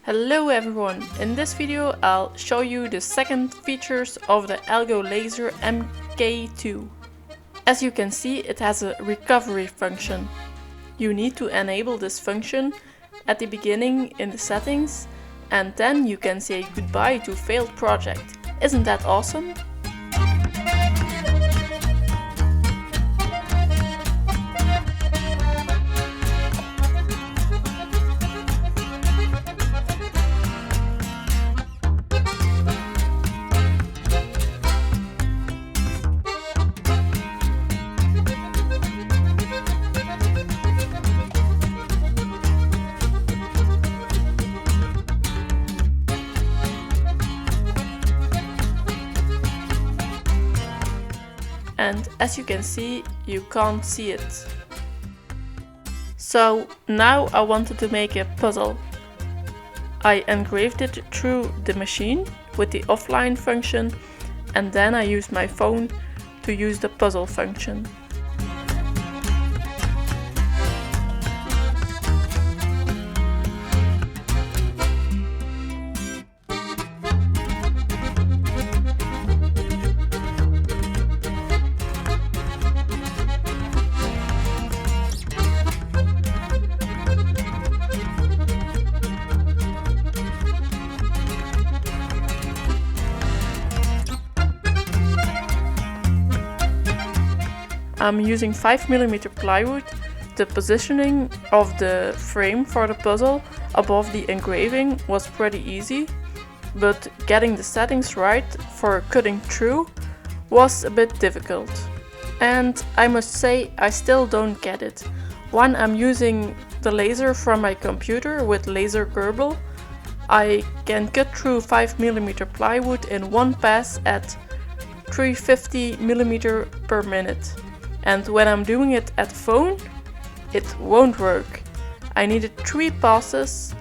Hello everyone, in this video I'll show you the second features of the Algolaser MK2. As you can see, it has a recovery function. You need to enable this function at the beginning in the settings, and then you can say goodbye to failed project. Isn't that awesome? And as you can see, you can't see it. So now I wanted to make a puzzle. I engraved it through the machine with the offline function, and then I used my phone to use the puzzle function. I'm using 5mm plywood. The positioning of the frame for the puzzle above the engraving was pretty easy, but getting the settings right for cutting through was a bit difficult. And I must say, I still don't get it. When I'm using the laser from my computer with laser Gerbil, I can cut through 5mm plywood in one pass at 350mm per minute. And when I'm doing it at the phone, it won't work. I needed 3 passes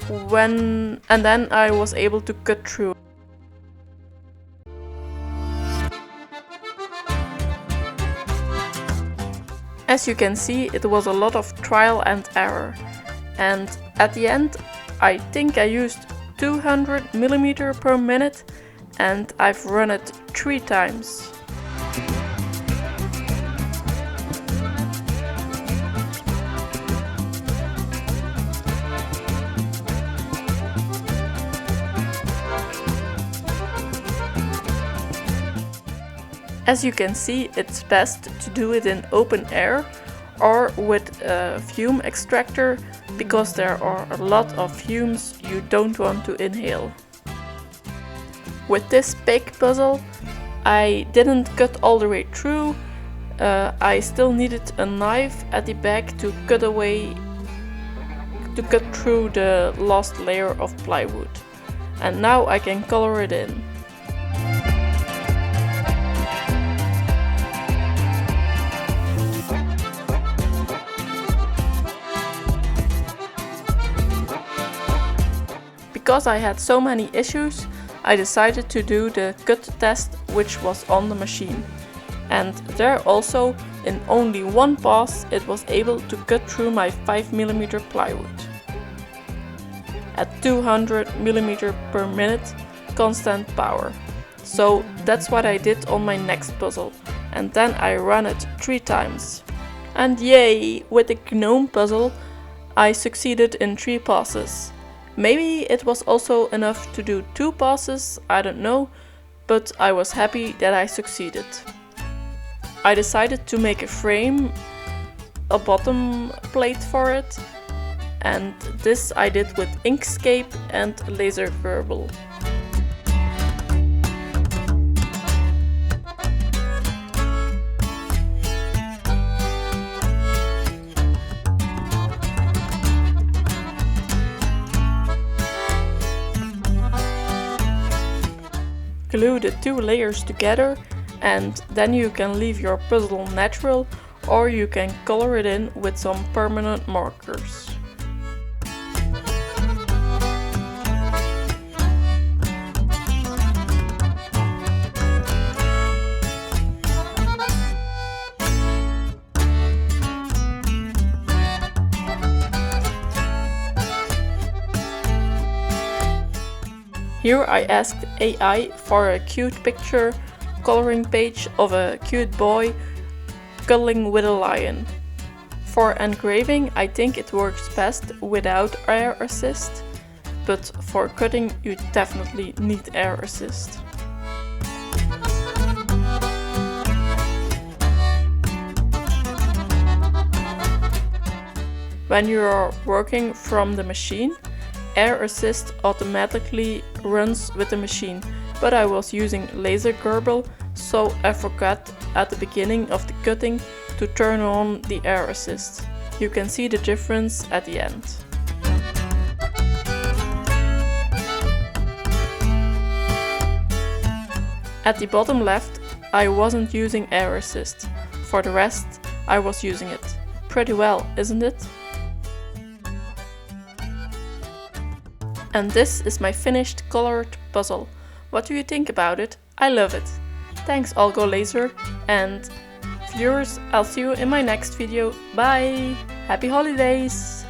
and then I was able to cut through. As you can see, it was a lot of trial and error. And at the end, I think I used 200mm per minute, and I've run it 3 times. As you can see, it's best to do it in open air or with a fume extractor, because there are a lot of fumes you don't want to inhale. With this big puzzle, I didn't cut all the way through. I still needed a knife at the back to cut through the last layer of plywood. And now I can color it in. Because I had so many issues, I decided to do the cut test, which was on the machine. And there also, in only one pass, it was able to cut through my 5mm plywood. At 200mm per minute, constant power. So that's what I did on my next puzzle. And then I ran it 3 times. And yay! With the gnome puzzle, I succeeded in 3 passes. Maybe it was also enough to do 2 passes, I don't know, but I was happy that I succeeded. I decided to make a frame, a bottom plate for it, and this I did with Inkscape and laser Gerbil. Glue the 2 layers together, and then you can leave your puzzle natural, or you can color it in with some permanent markers. Here I asked AI for a cute picture coloring page of a cute boy cuddling with a lion. For engraving, I think it works best without air assist, but for cutting you definitely need air assist. When you are working from the machine, air assist automatically runs with the machine, but I was using laser gerbil, so I forgot at the beginning of the cutting to turn on the air assist. You can see the difference at the end. At the bottom left, I wasn't using air assist. For the rest, I was using it. Pretty well, isn't it? And this is my finished colored puzzle. What do you think about it? I love it. Thanks Algolaser, and viewers, I'll see you in my next video. Bye! Happy holidays!